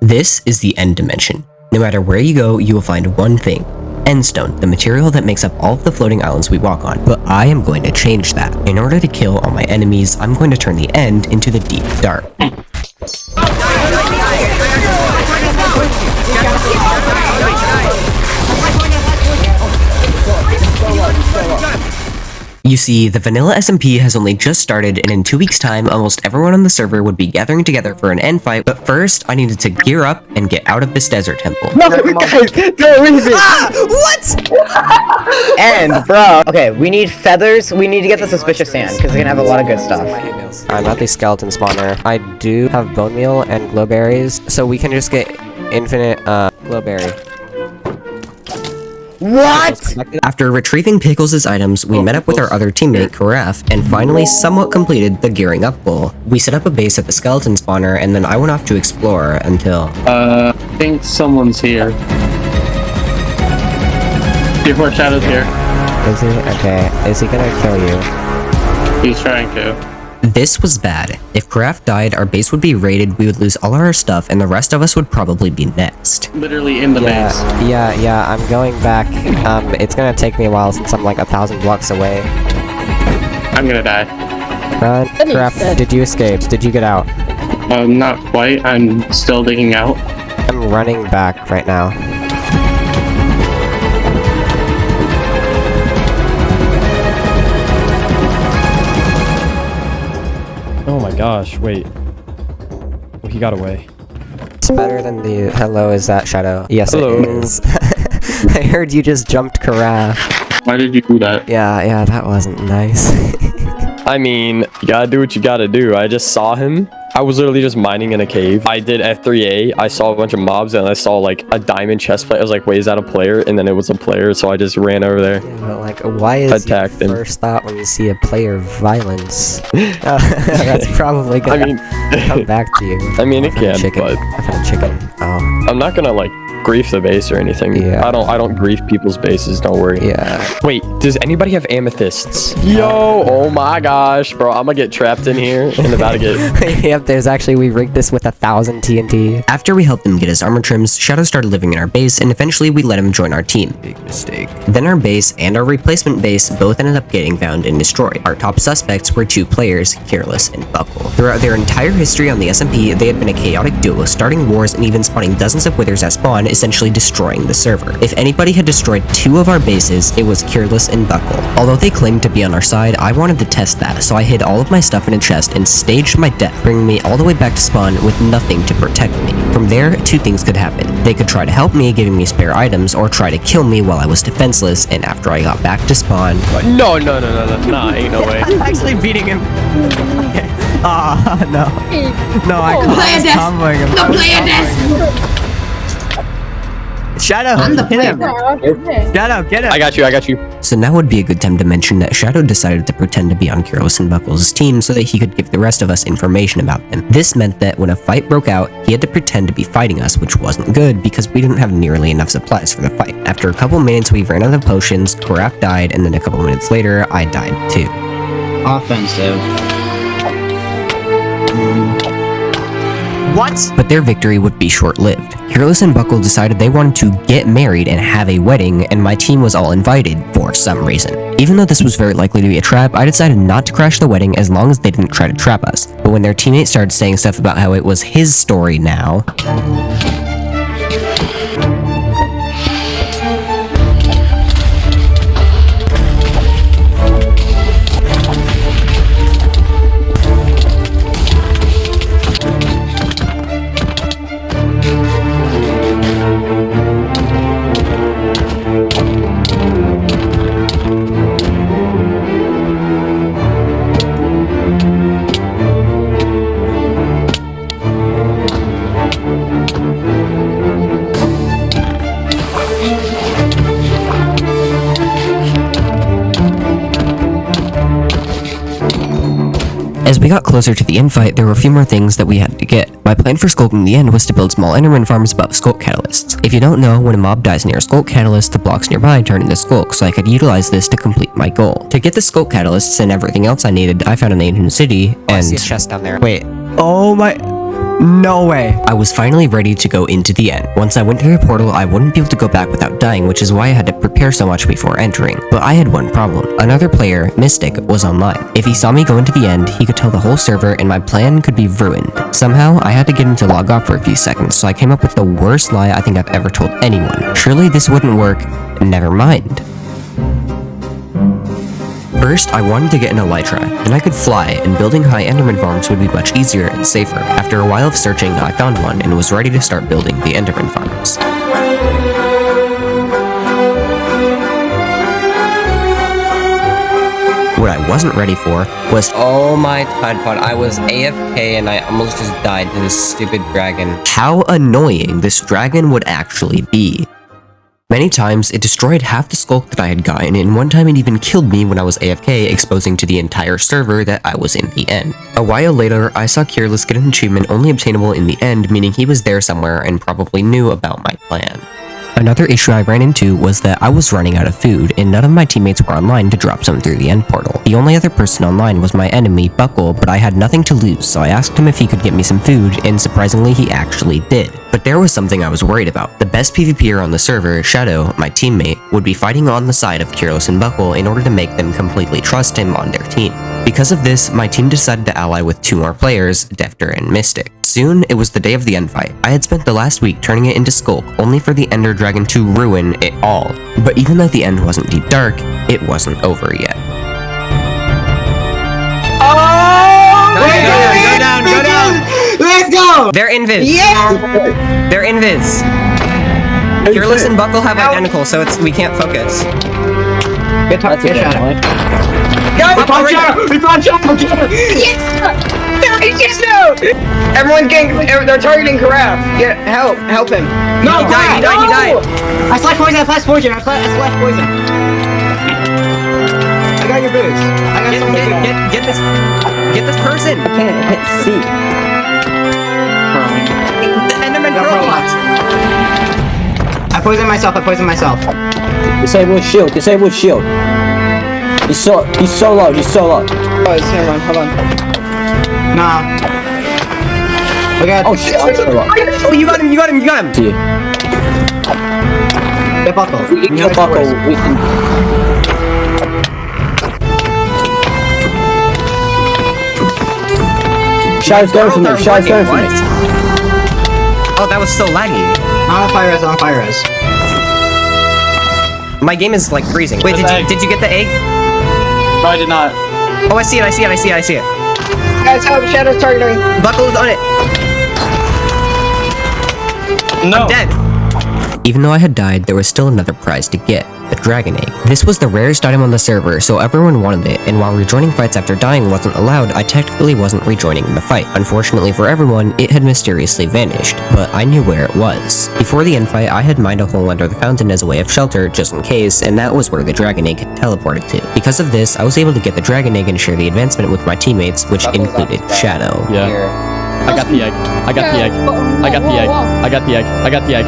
This is the end dimension. No matter where you go, you will find one thing. Endstone, the material that makes up all of the floating islands we walk on, but I am going to change that. In order to kill all my enemies, I'm going to turn the end into the deep dark. You see, the vanilla SMP has only just started, and in 2 weeks' time, almost everyone on the server would be gathering together for an end fight, but first, I needed to gear up and get out of this desert temple. No, guys, don't leave it! What?! And, bro. Okay, we need feathers. We need to get the suspicious sand, because we're gonna have a lot of good stuff. I'm at the skeleton spawner. I do have bone meal and glowberries, so we can just get infinite, glowberry. What?! After retrieving Pickles' items, we met up with our other teammate, Karaf, and finally somewhat completed the gearing up goal. We set up a base at the skeleton spawner, and then I went off to explore until... I think someone's here. Before Shadow's here. Is he? Okay. Is he gonna kill you? He's trying to. This was bad. If Karaf died, our base would be raided, we would lose all our stuff, and the rest of us would probably be next. Literally in the base. Yeah, I'm going back. It's gonna take me a while since I'm like 1,000 blocks away. I'm gonna die. Run. Karaf, did you escape? Did you get out? Not quite. I'm still digging out. I'm running back right now. Oh my gosh, wait. Oh, he got away. It's better than the hello, is that Shadow? Yes, Hello. it is. I heard you just jumped Karaf. Why did you do that? Yeah, that wasn't nice. I mean, you gotta do what you gotta do. I just saw him. I was literally just mining in a cave. I did F3A. I saw a bunch of mobs and I saw like a diamond chest plate. I was like, wait, is that a player? And then it was a player, so I just ran over there. Yeah, but like, why is your first thought when you see a player violence? That's probably gonna come back to you. I mean, it can, but I've had a chicken. Oh. I'm not gonna like grief the base or anything. Yeah. I don't grief people's bases, don't worry. Yeah. Wait, does anybody have amethysts? Yo, oh my gosh, bro, I'm gonna get trapped in here and about to get... Yep, there's actually, we rigged this with 1,000 TNT. After we helped him get his armor trims, Shadow started living in our base, and eventually we let him join our team. Big mistake. Then our base and our replacement base both ended up getting found and destroyed. Our top suspects were 2 players, Careless and Buckle. Throughout their entire history on the SMP, they had been a chaotic duo, starting wars and even spawning dozens of withers at spawn, essentially destroying the server. If anybody had destroyed 2 of our bases, it was Careless and Buckle. Although they claimed to be on our side, I wanted to test that, so I hid all of my stuff in a chest and staged my death, bringing me all the way back to spawn with nothing to protect me. From there, 2 things could happen. They could try to help me, giving me spare items, or try to kill me while I was defenseless, and after I got back to spawn... No, nah, ain't no way. I'm actually beating him. Okay. No. No, I can't comboing him. No player death! Shadow, I'm the hit him. player. Shadow, get him. I got you. So now would be a good time to mention that Shadow decided to pretend to be on Careless and Buckles' team so that he could give the rest of us information about them. This meant that when a fight broke out, he had to pretend to be fighting us, which wasn't good because we didn't have nearly enough supplies for the fight. After a couple minutes, we ran out of potions, Karaf died, and then a couple minutes later, I died too. Offensive. What? But their victory would be short-lived. Careless and Buckle decided they wanted to get married and have a wedding, and my team was all invited for some reason. Even though this was very likely to be a trap, I decided not to crash the wedding as long as they didn't try to trap us. But when their teammate started saying stuff about how it was his story now... As we got closer to the end fight, there were a few more things that we had to get. My plan for skulking the end was to build small enderman farms above skulk catalysts. If you don't know, when a mob dies near a skulk catalyst, the blocks nearby turn into skulk, so I could utilize this to complete my goal. To get the skulk catalysts and everything else I needed, I found an ancient city, and... I see a chest down there. Wait, Oh my... No way. I was finally ready to go into the end. Once I went through the portal, I wouldn't be able to go back without dying, which is why I had to prepare so much before entering. But I had one problem. Another player, Mystic, was online. If he saw me go into the end, he could tell the whole server and my plan could be ruined. Somehow, I had to get him to log off for a few seconds, so I came up with the worst lie I think I've ever told anyone. Surely this wouldn't work. Never mind. First, I wanted to get an elytra, then I could fly, and building high Enderman farms would be much easier and safer. After a while of searching, I found one and was ready to start building the Enderman farms. What I wasn't ready for was— oh my Tide Pod, I was AFK and I almost just died to this stupid dragon. How annoying this dragon would actually be. Many times, it destroyed half the skulk that I had gotten, and one time it even killed me when I was AFK, exposing to the entire server that I was in the end. A while later, I saw Itzcureless get an achievement only obtainable in the end, meaning he was there somewhere and probably knew about my plan. Another issue I ran into was that I was running out of food, and none of my teammates were online to drop some through the end portal. The only other person online was my enemy, Buckle, but I had nothing to lose, so I asked him if he could get me some food, and surprisingly he actually did. But there was something I was worried about. The best PvPer on the server, Shadow, my teammate, would be fighting on the side of Itzcureless and Buckle in order to make them completely trust him on their team. Because of this, my team decided to ally with 2 more players, Defter and Mystic. Soon, it was the day of the end fight. I had spent the last week turning it into Skulk, only for the Ender Dragon to ruin it all. But even though the end wasn't deep dark, it wasn't over yet. Oh! Go down! Let's go! They're invis! Yeah! They're invis! Itzcureless and Buckle have identical, so we can't focus. Good talk, good Shadow. Guys, We found Shadow! Yes! Everyone's getting, they're targeting Carafe. Get help him. No, he died. I slash poison, I slash poison. I got your boots. I got someone Get this person! I can't hit C. The Enderman Pro-Box! I poisoned myself. Disable shield. He's so low. Oh, it's gonna run, hold on. Nah. Okay. Oh shit! Oh, you got him! See. Get Buckle. Get Buckle. We can. Shadow's going for me. Oh, that was so laggy. On fire res. My game is like freezing. Wait, did you get the egg? No, I did not. Oh, I see it. Guys, help, Shadow's targeting. Buckle's on it. No. I'm dead. Even though I had died, there was still another prize to get, the dragon egg. This was the rarest item on the server, so everyone wanted it, and while rejoining fights after dying wasn't allowed, I technically wasn't rejoining the fight. Unfortunately for everyone, it had mysteriously vanished, but I knew where it was. Before the end fight, I had mined a hole under the fountain as a way of shelter, just in case, and that was where the dragon egg had teleported to. Because of this, I was able to get the dragon egg and share the advancement with my teammates, which included Shadow. Yeah. I got the egg.